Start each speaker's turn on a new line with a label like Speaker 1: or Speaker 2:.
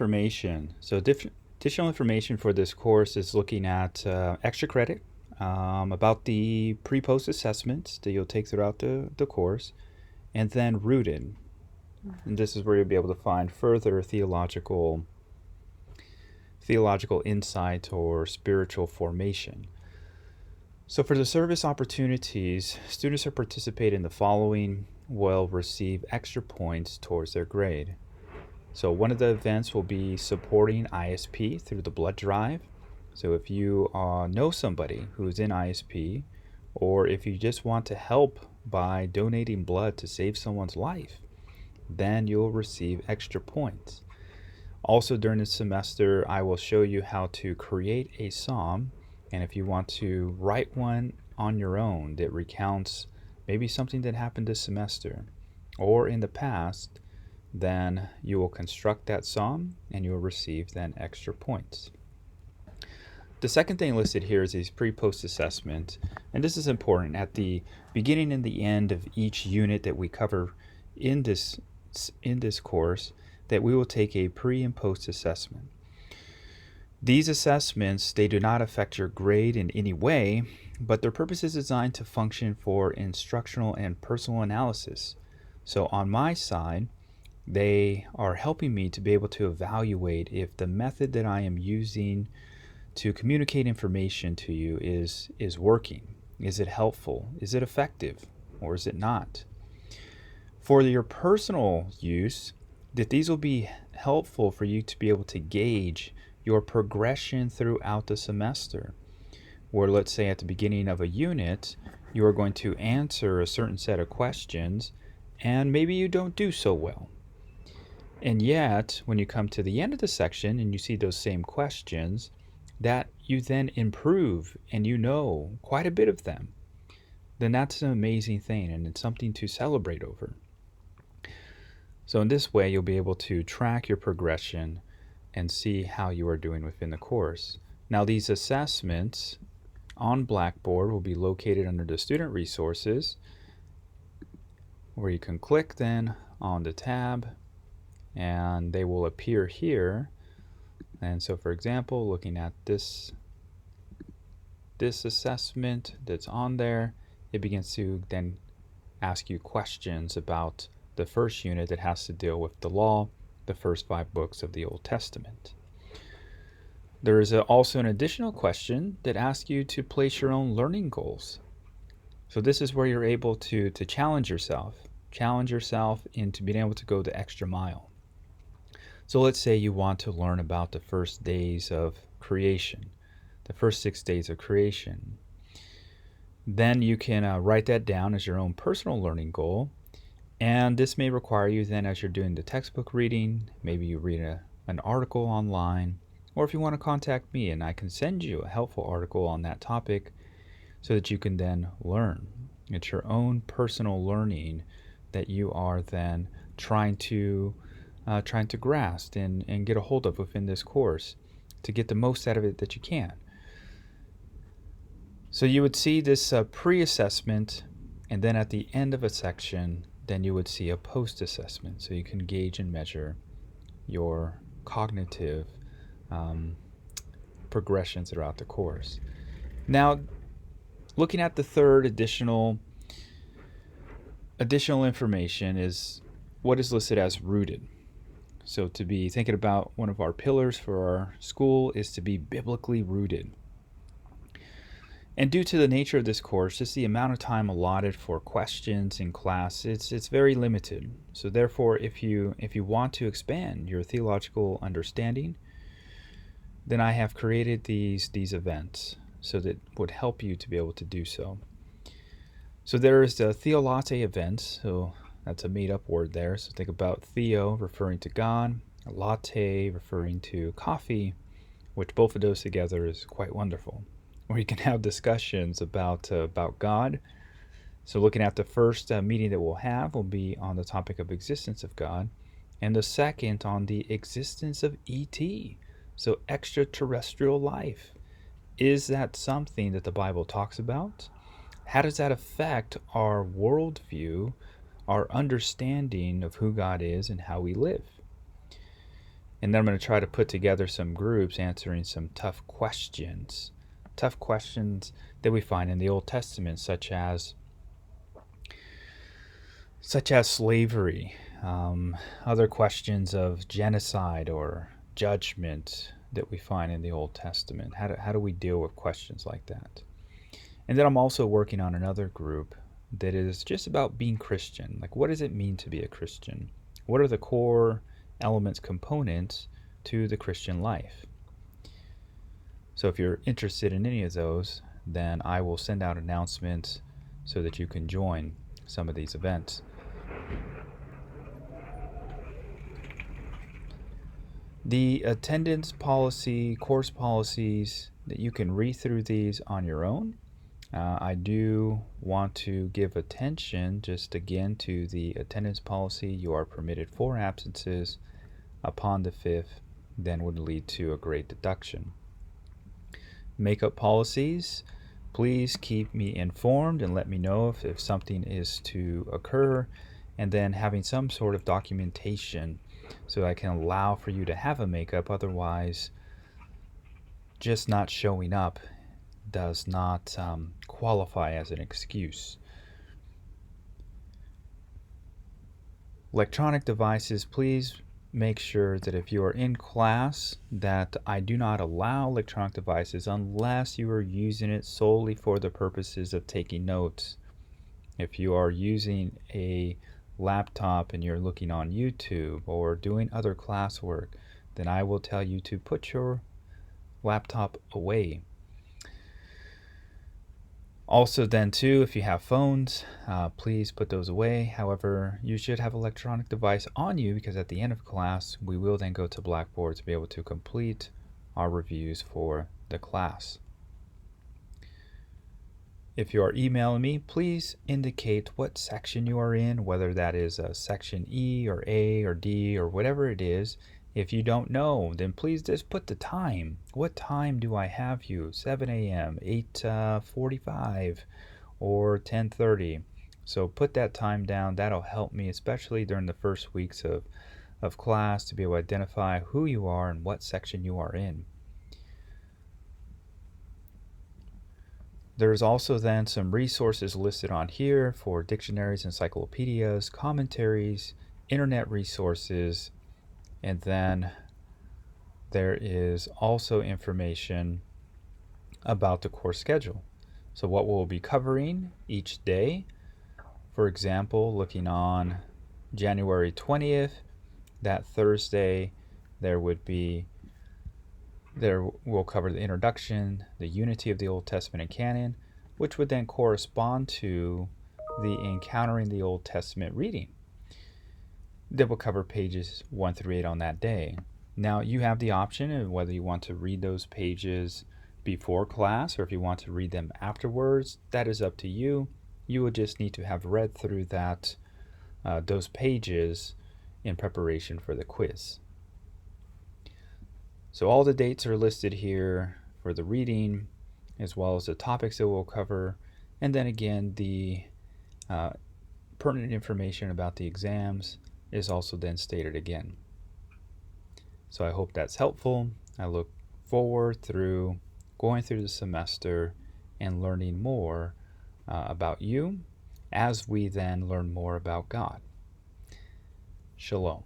Speaker 1: Information. So additional information for this course is looking at extra credit about the pre-post assessments that you'll take throughout the course, and then rooted. And this is where you'll be able to find further theological insight or spiritual formation. So for the service opportunities, students who participate in the following will receive extra points towards their grade. So one of the events will be supporting ISP through the blood drive. So if you know somebody who's in ISP, or if you just want to help by donating blood to save someone's life, then you'll receive extra points. Also during the semester, I will show you how to create a psalm, and if you want to write one on your own that recounts maybe something that happened this semester or in the past, then you will construct that psalm and you will receive then extra points. The second thing listed here is these pre-post assessment, and this is important. At the beginning and the end of each unit that we cover in this course, that we will take a pre and post assessment. These assessments, they do not affect your grade in any way, but their purpose is designed to function for instructional and personal analysis. So on my side, they are helping me to be able to evaluate if the method that I am using to communicate information to you is working. Is it helpful? Is it effective? Or is it not? For your personal use, that these will be helpful for you to be able to gauge your progression throughout the semester. Where let's say at the beginning of a unit, you are going to answer a certain set of questions and maybe you don't do so well. And yet, when you come to the end of the section and you see those same questions, that you then improve and you know quite a bit of them, then that's an amazing thing and it's something to celebrate over. So in this way, you'll be able to track your progression and see how you are doing within the course. Now, these assessments on Blackboard will be located under the student resources, where you can click then on the tab and they will appear here. And so for example, looking at this assessment that's on there, it begins to then ask you questions about the first unit that has to deal with the law, the first 5 books of the Old Testament. There is also an additional question that asks you to place your own learning goals. So this is where you're able to challenge yourself into being able to go the extra mile. So let's say you want to learn about the first days of creation, the first 6 days of creation. Then you can write that down as your own personal learning goal. And this may require you then, as you're doing the textbook reading, maybe you read an article online, or if you want to contact me and I can send you a helpful article on that topic so that you can then learn. It's your own personal learning that you are then trying to grasp and get a hold of within this course to get the most out of it that you can. So you would see this pre-assessment, and then at the end of a section, then you would see a post-assessment. So you can gauge and measure your cognitive progression throughout the course. Now, looking at the third additional information is what is listed as rooted. So to be thinking about one of our pillars for our school is to be biblically rooted. And due to the nature of this course, just the amount of time allotted for questions in class, it's very limited. So therefore, if you want to expand your theological understanding, then I have created these events so that would help you to be able to do so. So there is the Theolate event, so that's a made-up word there. So think about theo referring to God, latte referring to coffee, which both of those together is quite wonderful. Where you can have discussions about God. So looking at the first meeting that we'll have will be on the topic of existence of God, and the second on the existence of ET, so extraterrestrial life. Is that something that the Bible talks about? How does that affect our worldview, our understanding of who God is and how we live? And then I'm going to try to put together some groups answering some tough questions that we find in the Old Testament, such as slavery, other questions of genocide or judgment that we find in the Old Testament. How do we deal with questions like that? And then I'm also working on another group that is just about being Christian. Like, what does it mean to be a Christian? What are the core elements, components to the Christian life? So if you're interested in any of those, then I will send out announcements so that you can join some of these events. The attendance policy, course policies, that you can read through these on your own. I do want to give attention just again to the attendance policy. You are permitted 4 absences upon the 5th, then would lead to a grade deduction. Makeup policies, please keep me informed and let me know if something is to occur, and then having some sort of documentation so I can allow for you to have a makeup. Otherwise, just not showing up does not qualify as an excuse. Electronic devices, please make sure that if you are in class that I do not allow electronic devices unless you are using it solely for the purposes of taking notes. If you are using a laptop and you're looking on YouTube or doing other classwork, then I will tell you to put your laptop away. Also then too, if you have phones, please put those away. However, you should have an electronic device on you, because at the end of class, we will then go to Blackboard to be able to complete our reviews for the class. If you are emailing me, please indicate what section you are in, whether that is section E or A or D or whatever it is. If you don't know, then please just put the time. What time do I have you? 7 a.m., 8:45, or 10:30. So put that time down. That'll help me, especially during the first weeks of class, to be able to identify who you are and what section you are in. There's also then some resources listed on here for dictionaries, encyclopedias, commentaries, internet resources, and then there is also information about the course schedule. So what we'll be covering each day. For example, looking on January 20th, that Thursday, we'll cover the introduction, the unity of the Old Testament and canon, which would then correspond to the encountering the Old Testament reading. That will cover pages 1 through 8 on that day. Now you have the option of whether you want to read those pages before class or if you want to read them afterwards. That is up to you. You would just need to have read through those pages in preparation for the quiz. So all the dates are listed here for the reading, as well as the topics that we'll cover, and then again the pertinent information about the exams is also then stated again. So I hope that's helpful. I look forward through going through the semester and learning more about you as we then learn more about God. Shalom.